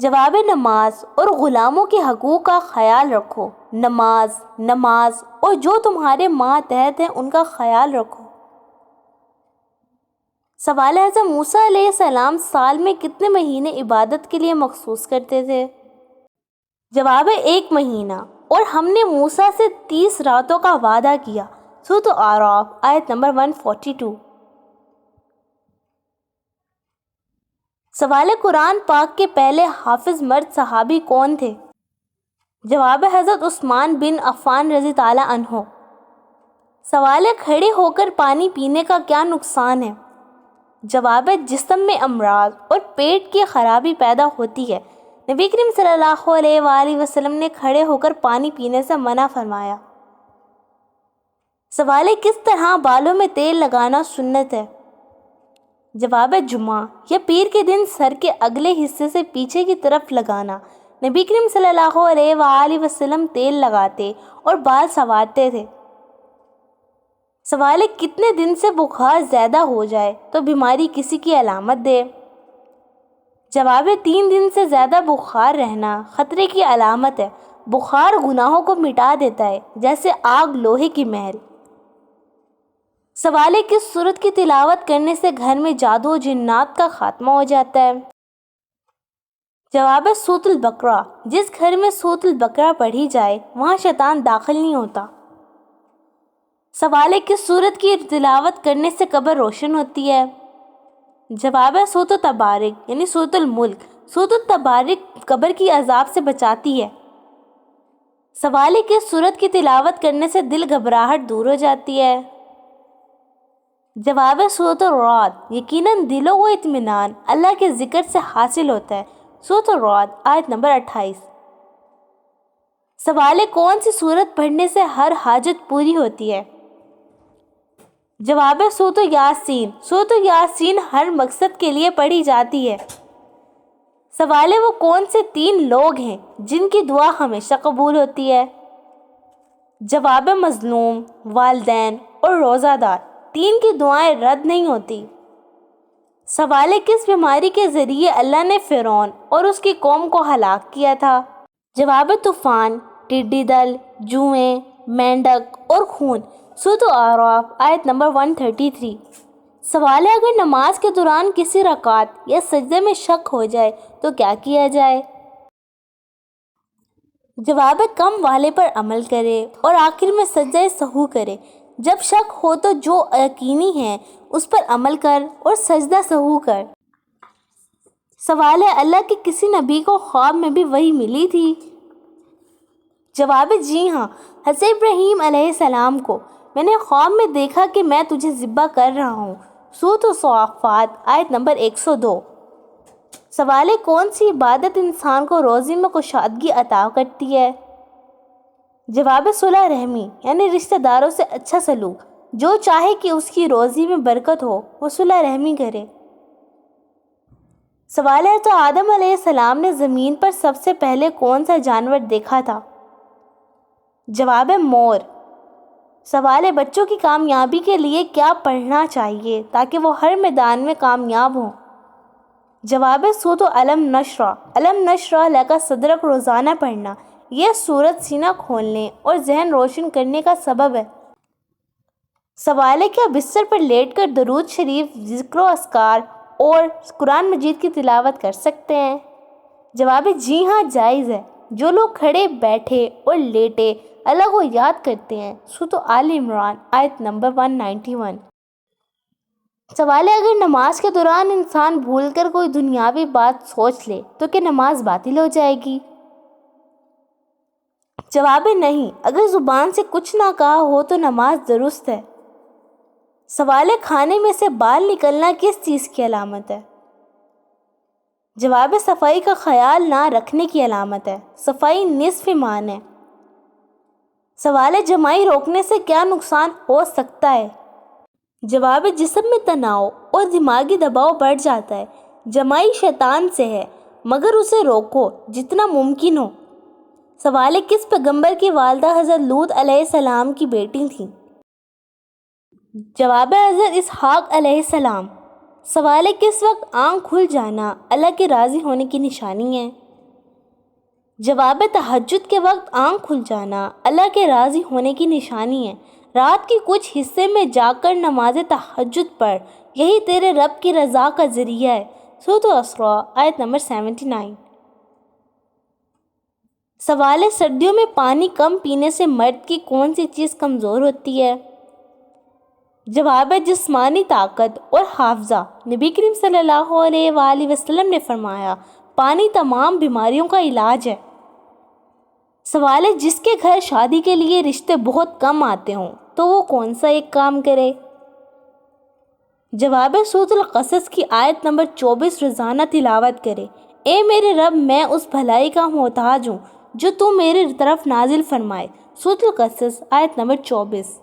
جواب: نماز اور غلاموں کے حقوق کا خیال رکھو. نماز، نماز اور جو تمہارے ماتحت ہیں ان کا خیال رکھو. سوال: حضرت موسیٰ علیہ السلام سال میں کتنے مہینے عبادت کے لیے مخصوص کرتے تھے؟ جواب: 1 مہینہ. اور ہم نے موسیٰ سے 30 راتوں کا وعدہ کیا. سورۃ اعراف آیت نمبر 142. سوال: قرآن پاک کے پہلے حافظ مرد صحابی کون تھے؟ جواب: حضرت عثمان بن عفان رضی تعالیٰ عنہ. سوال: کھڑے ہو کر پانی پینے کا کیا نقصان ہے؟ جواب: جسم میں امراض اور پیٹ کی خرابی پیدا ہوتی ہے. نبی کریم صلی اللہ علیہ وآلہ وسلم نے کھڑے ہو کر پانی پینے سے منع فرمایا. سوال: کس طرح بالوں میں تیل لگانا سنت ہے؟ جواب: جمعہ یا پیر کے دن سر کے اگلے حصے سے پیچھے کی طرف لگانا. نبی کریم صلی اللہ علیہ وآلہ وسلم تیل لگاتے اور بال سنوارتے تھے. سوال: کتنے دن سے بخار زیادہ ہو جائے تو بیماری کسی کی علامت دے؟ جواب: 3 دن سے زیادہ بخار رہنا خطرے کی علامت ہے. بخار گناہوں کو مٹا دیتا ہے جیسے آگ لوہے کی مہل. سوال: کس سورت کی تلاوت کرنے سے گھر میں جادو و جنات کا خاتمہ ہو جاتا ہے؟ جواب: سورۃ البقرہ. جس گھر میں سورۃ البقرہ پڑھی جائے وہاں شیطان داخل نہیں ہوتا. سوال: کس سورت کی تلاوت کرنے سے قبر روشن ہوتی ہے؟ جواب: سورۃ التبارک یعنی سورۃ الملک. سورۃ التبارک قبر کی عذاب سے بچاتی ہے. سوال: کس سورت کی تلاوت کرنے سے دل گھبراہٹ دور ہو جاتی ہے؟ جواب: سورۃ الرعد. یقیناً دلوں کو اطمینان اللہ کے ذکر سے حاصل ہوتا ہے. سورۃ الرعد آیت نمبر 28. سوال: کون سی سورت پڑھنے سے ہر حاجت پوری ہوتی ہے؟ جواب: سورۃ یاسین. سورۃ یاسین ہر مقصد کے لیے پڑھی جاتی ہے. سوال: وہ کون سے 3 لوگ ہیں جن کی دعا ہمیشہ قبول ہوتی ہے؟ جواب: مظلوم، والدین اور روزہ دار. 3 کی دعائیں رد نہیں ہوتی. سوال: کس بیماری کے ذریعے اللہ نے فرعون اور اس کی قوم کو ہلاک کیا تھا؟ جواب: طوفان، ٹڈی دل، جوئیں، مینڈک اور خون. سورۃ اعراف آیت نمبر 133. سوال: اگر نماز کے دوران کسی رکعت یا سجدے میں شک ہو جائے تو کیا کیا جائے؟ جواب: کم والے پر عمل کرے اور آخر میں سجدہ سہو کرے. جب شک ہو تو جو یقینی ہے اس پر عمل کر اور سجدہ سہو کر. سوال: اللہ کے کسی نبی کو خواب میں بھی وحی ملی تھی؟ جواب: جی ہاں، حضرت ابراہیم علیہ السلام کو. میں نے خواب میں دیکھا کہ میں تجھے ذبح کر رہا ہوں. سورۃ الصافات آیت نمبر 102. سوال: کون سی عبادت انسان کو روزی میں کشادگی عطا کرتی ہے؟ جواب: صلہ رحمی یعنی رشتہ داروں سے اچھا سلوک. جو چاہے کہ اس کی روزی میں برکت ہو وہ صلہ رحمی کرے. سوال ہے: تو آدم علیہ السلام نے زمین پر سب سے پہلے کون سا جانور دیکھا تھا؟ جواب: مور. سوال ہے: بچوں کی کامیابی کے لیے کیا پڑھنا چاہیے تاکہ وہ ہر میدان میں کامیاب ہوں؟ جواب: سورۃ علم نشرح. علم نشرح لک صدرک روزانہ پڑھنا. یہ سورت سینہ کھولنے اور ذہن روشن کرنے کا سبب ہے. سوال ہے: کیا بستر پر لیٹ کر درود شریف، ذکر و اذکار اور قرآن مجید کی تلاوت کر سکتے ہیں؟ جواب: جی ہاں، جائز ہے. جو لوگ کھڑے، بیٹھے اور لیٹے اللہ کو یاد کرتے ہیں. سورۃ آل عمران آیت نمبر 191. سوال ہے: اگر نماز کے دوران انسان بھول کر کوئی دنیاوی بات سوچ لے تو کیا نماز باطل ہو جائے گی؟ جواب: نہیں، اگر زبان سے کچھ نہ کہا ہو تو نماز درست ہے. سوال ہے: کھانے میں سے بال نکلنا کس چیز کی علامت ہے؟ جواب: صفائی کا خیال نہ رکھنے کی علامت ہے. صفائی نصف ایمان ہے. سوال ہے: جمائی روکنے سے کیا نقصان ہو سکتا ہے؟ جواب: جسم میں تناؤ اور دماغی دباؤ بڑھ جاتا ہے. جمائی شیطان سے ہے مگر اسے روکو جتنا ممکن ہو. سوال ہے: کس پیغمبر کی والدہ حضرت لوط علیہ السلام کی بیٹی تھیں؟ جواب: حضرت اسحاق علیہ السلام. سوال ہے: کس وقت آنکھ کھل جانا اللہ کے راضی ہونے کی نشانی ہے؟ جواب تہجد کے وقت آنکھ کھل جانا اللہ کے راضی ہونے کی نشانی ہے۔ رات کے کچھ حصے میں جا کر نماز تہجد پڑھ، یہی تیرے رب کی رضا کا ذریعہ ہے۔ سورۃ الاسراء آیت نمبر 79۔ سوال ہے، سردیوں میں پانی کم پینے سے مرد کی کون سی چیز کمزور ہوتی ہے؟ جواب ہے جسمانی طاقت اور حافظہ۔ نبی کریم صلی اللہ علیہ وآلہ وسلم نے فرمایا، پانی تمام بیماریوں کا علاج ہے۔ سوال ہے، جس کے گھر شادی کے لیے رشتے بہت کم آتے ہوں تو وہ کون سا ایک کام کرے؟ جواب ہے سورۃ القصص کی آیت نمبر 24 روزانہ تلاوت کرے۔ اے میرے رب، میں اس بھلائی کا محتاج ہوں جو تو میرے طرف نازل فرمائے۔ سورۃ القصص آیت نمبر 24۔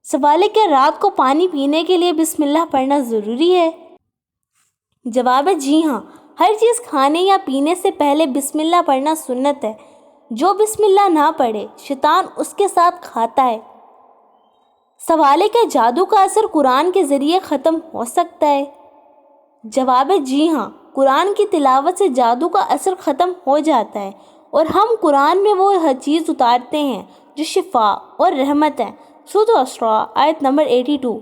سوال ہے، کیا رات کو پانی پینے کے لیے بسم اللہ پڑھنا ضروری ہے؟ جواب ہے جی ہاں، ہر چیز کھانے یا پینے سے پہلے بسم اللہ پڑھنا سنت ہے۔ جو بسم اللہ نہ پڑھے شیطان اس کے ساتھ کھاتا ہے۔ سوال ہے، کیا جادو کا اثر قرآن کے ذریعے ختم ہو سکتا ہے؟ جواب ہے جی ہاں، قرآن کی تلاوت سے جادو کا اثر ختم ہو جاتا ہے اور ہم قرآن میں وہ ہر چیز اتارتے ہیں جو شفا اور رحمت ہے۔ سورۃ الاسراء آیت نمبر 82۔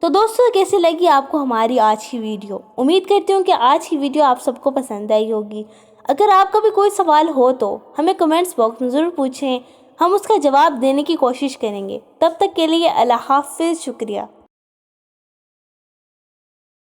تو دوستو، کیسی لگی آپ کو ہماری آج کی ویڈیو؟ امید کرتی ہوں کہ آج کی ویڈیو آپ سب کو پسند آئی ہوگی۔ اگر آپ کا بھی کوئی سوال ہو تو ہمیں کمنٹس باکس میں ضرور پوچھیں، ہم اس کا جواب دینے کی کوشش کریں گے۔ تب تک کے لیے اللہ حافظ، شکریہ۔